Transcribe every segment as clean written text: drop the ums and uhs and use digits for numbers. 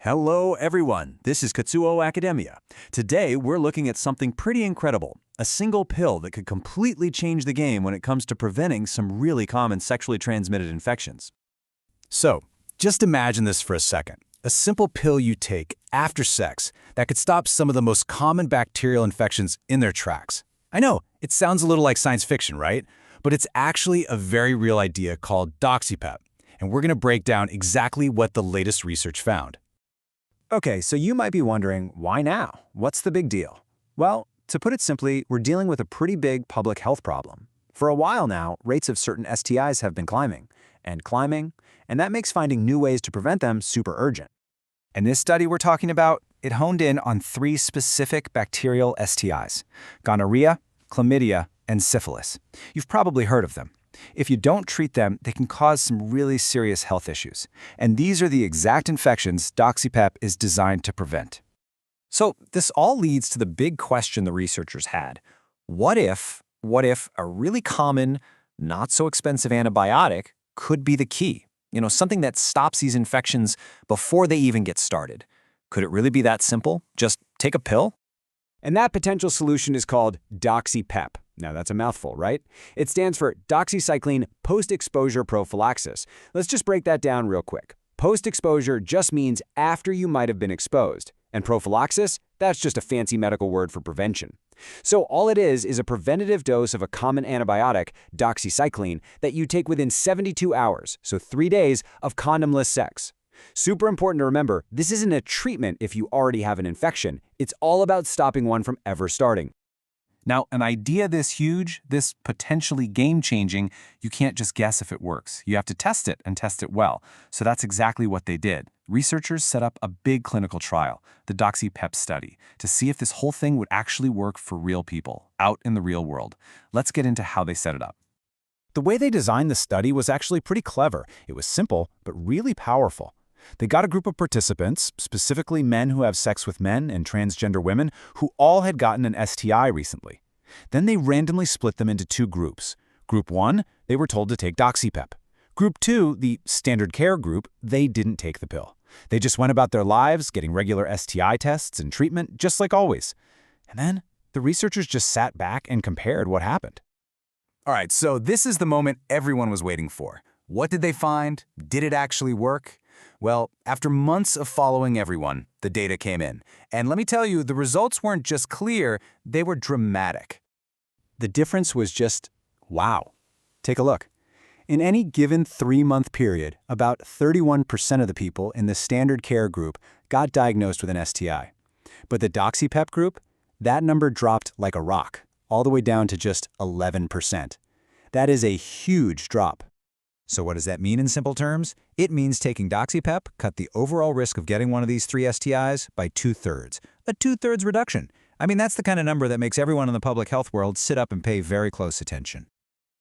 Hello, everyone. This is Katsuo Academia. Today, we're looking at something pretty incredible, a single pill that could completely change the game when it comes to preventing some really common sexually transmitted infections. So, just imagine this for a second. A simple pill you take after sex that could stop some of the most common bacterial infections in their tracks. I know, it sounds a little like science fiction, right? But it's actually a very real idea called DoxyPEP, and we're going to break down exactly what the latest research found. Okay, so you might be wondering, why now? What's the big deal? Well, to put it simply, we're dealing with a pretty big public health problem. For a while now, rates of certain STIs have been climbing, and that makes finding new ways to prevent them super urgent. And this study we're talking about, it honed in on 3 specific bacterial STIs: gonorrhea, chlamydia, and syphilis. You've probably heard of them. If you don't treat them, they can cause some really serious health issues. And these are the exact infections DoxyPEP is designed to prevent. So this all leads to the big question the researchers had. What if a really common, not so expensive antibiotic could be the key? You know, something that stops these infections before they even get started. Could it really be that simple? Just take a pill? And that potential solution is called DoxyPEP. Now, that's a mouthful, right? It stands for Doxycycline Postexposure Prophylaxis. Let's just break that down real quick. Post-exposure just means after you might have been exposed. And prophylaxis, that's just a fancy medical word for prevention. So all it is a preventative dose of a common antibiotic, Doxycycline, that you take within 72 hours, so 3 days of condomless sex. Super important to remember, this isn't a treatment if you already have an infection. It's all about stopping one from ever starting. Now, an idea this huge, this potentially game-changing, you can't just guess if it works. You have to test it and test it well. So that's exactly what they did. Researchers set up a big clinical trial, the DoxyPEP study, to see if this whole thing would actually work for real people, out in the real world. Let's get into how they set it up. The way they designed the study was actually pretty clever. It was simple, but really powerful. They got a group of participants, specifically men who have sex with men and transgender women, who all had gotten an STI recently. Then they randomly split them into 2 groups. Group 1, they were told to take DoxyPEP. Group 2, the standard care group, they didn't take the pill. They just went about their lives, getting regular STI tests and treatment, just like always. And then the researchers just sat back and compared what happened. All right, so this is the moment everyone was waiting for. What did they find? Did it actually work? Well, after months of following everyone, the data came in. And let me tell you, the results weren't just clear, they were dramatic. The difference was just, wow. Take a look. In any given 3-month period, about 31% of the people in the standard care group got diagnosed with an STI. But the DoxyPEP group, that number dropped like a rock, all the way down to just 11%. That is a huge drop. So what does that mean in simple terms? It means taking DoxyPEP cut the overall risk of getting one of these 3 STIs by 2/3. A 2/3 reduction. I mean, that's the kind of number that makes everyone in the public health world sit up and pay very close attention.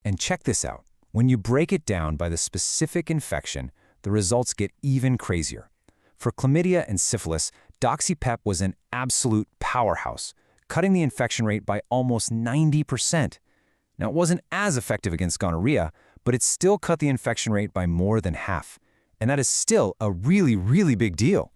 And check this out. When you break it down by the specific infection, the results get even crazier. For chlamydia and syphilis, DoxyPEP was an absolute powerhouse, cutting the infection rate by almost 90%. Now, it wasn't as effective against gonorrhea, but it still cut the infection rate by more than half. And that is still a really, really big deal.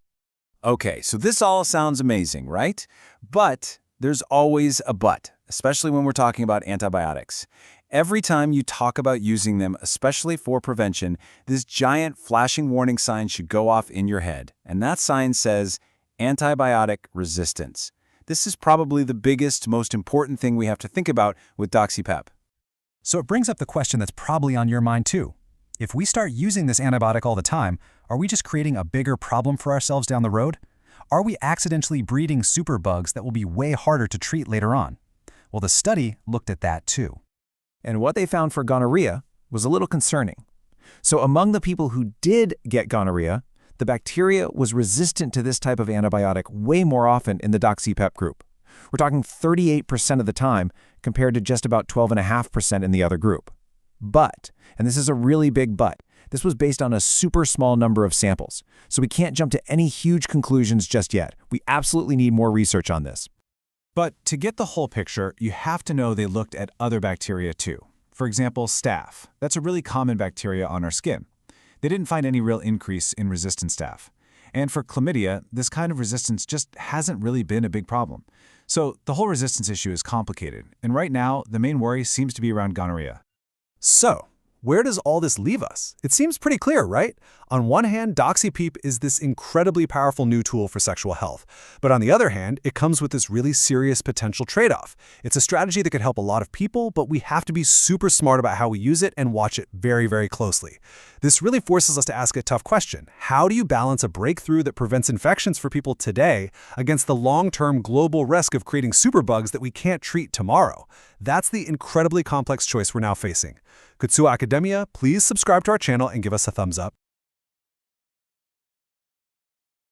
Okay, so this all sounds amazing, right? But there's always a but, especially when we're talking about antibiotics. Every time you talk about using them, especially for prevention, this giant flashing warning sign should go off in your head. And that sign says antibiotic resistance. This is probably the biggest, most important thing we have to think about with DoxyPEP. So it brings up the question that's probably on your mind too. If we start using this antibiotic all the time, are we just creating a bigger problem for ourselves down the road? Are we accidentally breeding superbugs that will be way harder to treat later on? Well, the study looked at that too. And what they found for gonorrhea was a little concerning. So among the people who did get gonorrhea, the bacteria was resistant to this type of antibiotic way more often in the DoxyPEP group. We're talking 38% of the time compared to just about 12.5% in the other group. But, and this is a really big but, this was based on a super small number of samples. So we can't jump to any huge conclusions just yet. We absolutely need more research on this. But to get the whole picture, you have to know they looked at other bacteria too. For example, staph. That's a really common bacteria on our skin. They didn't find any real increase in resistant staph. And for chlamydia, this kind of resistance just hasn't really been a big problem. So the whole resistance issue is complicated, and right now, the main worry seems to be around gonorrhea. So, where does all this leave us? It seems pretty clear, right? On one hand, Doxy-PEP is this incredibly powerful new tool for sexual health. But on the other hand, it comes with this really serious potential trade-off. It's a strategy that could help a lot of people, but we have to be super smart about how we use it and watch it very, very closely. This really forces us to ask a tough question. How do you balance a breakthrough that prevents infections for people today against the long-term global risk of creating superbugs that we can't treat tomorrow? That's the incredibly complex choice we're now facing. Katsuo Academia, please subscribe to our channel and give us a thumbs up.